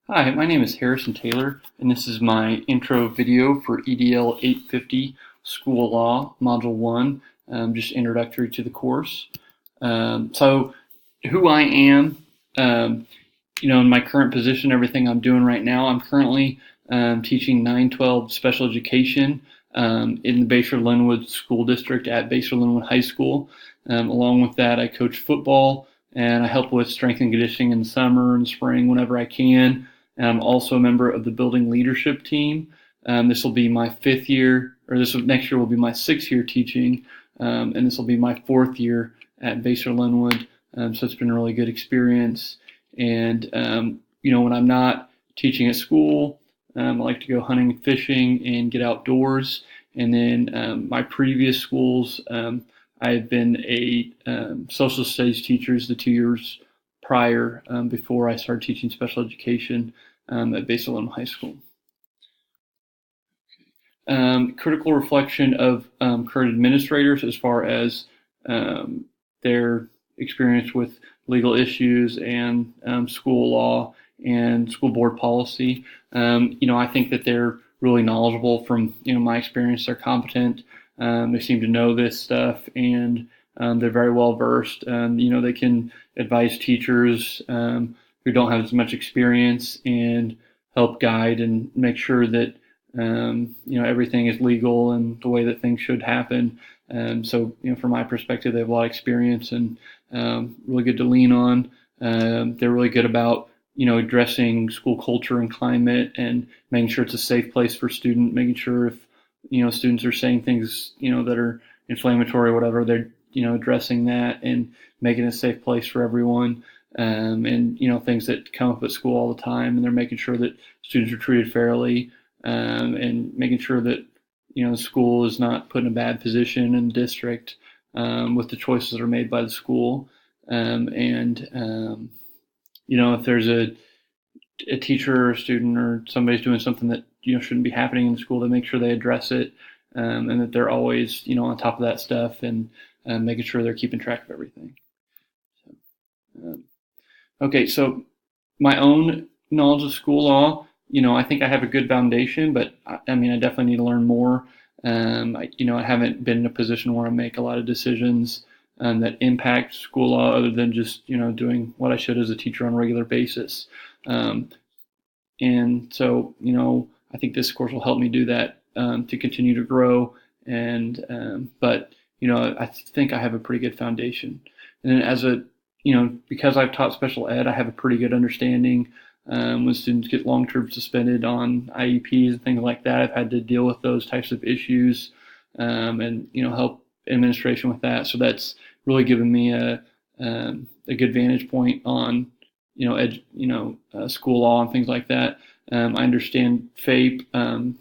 Hi, my name is Harrison Taylor, and this is my intro video for EDL 850 School of Law, Module 1, just introductory to the course. So, who I am, in my current position, everything I'm doing right now, I'm currently teaching 912 special education in the Bayshore-Linwood School District at Bayshore-Linwood High School. Along with that, I coach football and I help with strength and conditioning in the summer and spring whenever I can. And I'm also a member of the building leadership team. This will be my fifth year, or next year will be my sixth year teaching, and this will be my fourth year at Bayshore-Linwood. So it's been a really good experience. And when I'm not teaching at school, I like to go hunting and fishing and get outdoors. And then my previous schools, I've been a social studies teacher the 2 years prior, before I started teaching special education at Bayshore High School. Critical reflection of current administrators as far as their experience with legal issues and school law and school board policy. I think that they're really knowledgeable from my experience. They're competent. They seem to know this stuff, and they're very well versed. They can advise teachers who don't have as much experience and help guide and make sure that everything is legal and the way that things should happen. So from my perspective, they have a lot of experience and really good to lean on. They're really good about addressing school culture and climate and making sure it's a safe place for students, making sure if students are saying things that are inflammatory or whatever, they're addressing that and making it a safe place for everyone. And things that come up at school all the time, and they're making sure that students are treated fairly, and making sure that the school is not put in a bad position in the district with the choices that are made by the school. If there's a teacher or a student or somebody's doing something that shouldn't be happening in the school, to make sure they address it, and that they're always on top of that stuff and making sure they're keeping track of everything. Okay, so my own knowledge of school law, I think I have a good foundation, but I definitely need to learn more. I haven't been in a position where I make a lot of decisions that impact school law other than just, doing what I should as a teacher on a regular basis. And so, I think this course will help me do that, to continue to grow. But I think I have a pretty good foundation. And then because I've taught special ed, I have a pretty good understanding when students get long-term suspended on IEPs and things like that. I've had to deal with those types of issues, and help administration with that. So that's really given me a good vantage point on school law and things like that. I understand FAPE.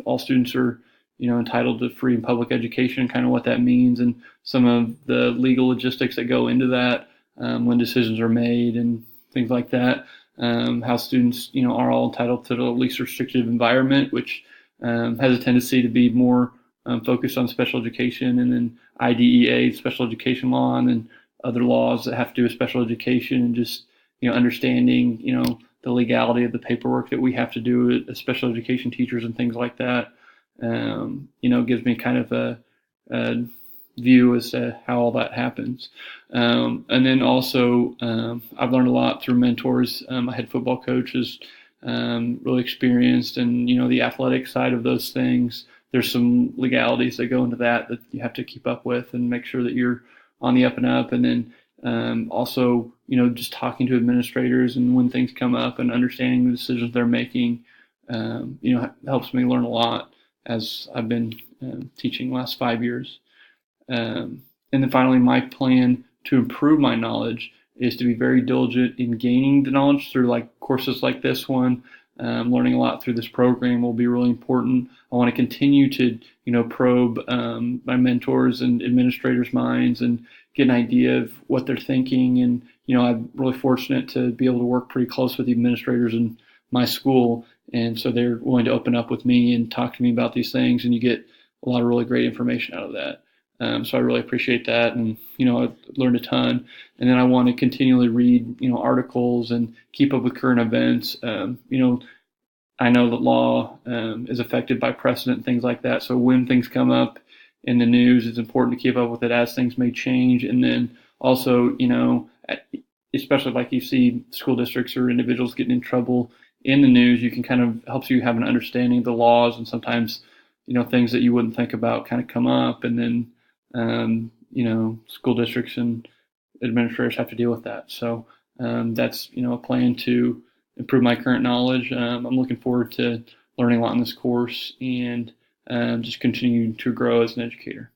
All students are entitled to free and public education, kind of what that means, and some of the legal logistics that go into that, when decisions are made and things like that. How students are all entitled to the least restrictive environment, which has a tendency to be more focused on special education, and then IDEA, special education law, and then other laws that have to do with special education, and just understanding the legality of the paperwork that we have to do as special education teachers and things like that. Gives me kind of a view as to how all that happens. And then also, I've learned a lot through mentors. My head football coach is really experienced, and the athletic side of those things. There's some legalities that go into that you have to keep up with and make sure that you're on the up and up. And then also, just talking to administrators and when things come up and understanding the decisions they're making, helps me learn a lot as I've been teaching the last 5 years. And then finally, my plan to improve my knowledge is to be very diligent in gaining the knowledge through courses like this one. Learning a lot through this program will be really important. I want to continue to, probe my mentors and administrators' minds and get an idea of what they're thinking. And, I'm really fortunate to be able to work pretty close with the administrators in my school. And so they're willing to open up with me and talk to me about these things, and you get a lot of really great information out of that. So I really appreciate that, and I've learned a ton. And then I want to continually read articles and keep up with current events. I know that law is affected by precedent and things like that. So when things come up in the news, it's important to keep up with it as things may change. And then also, especially like you see school districts or individuals getting in trouble in the news, you can kind of helps you have an understanding of the laws, and sometimes, things that you wouldn't think about kind of come up, and then, school districts and administrators have to deal with that. So that's a plan to improve my current knowledge. I'm looking forward to learning a lot in this course and just continue to grow as an educator.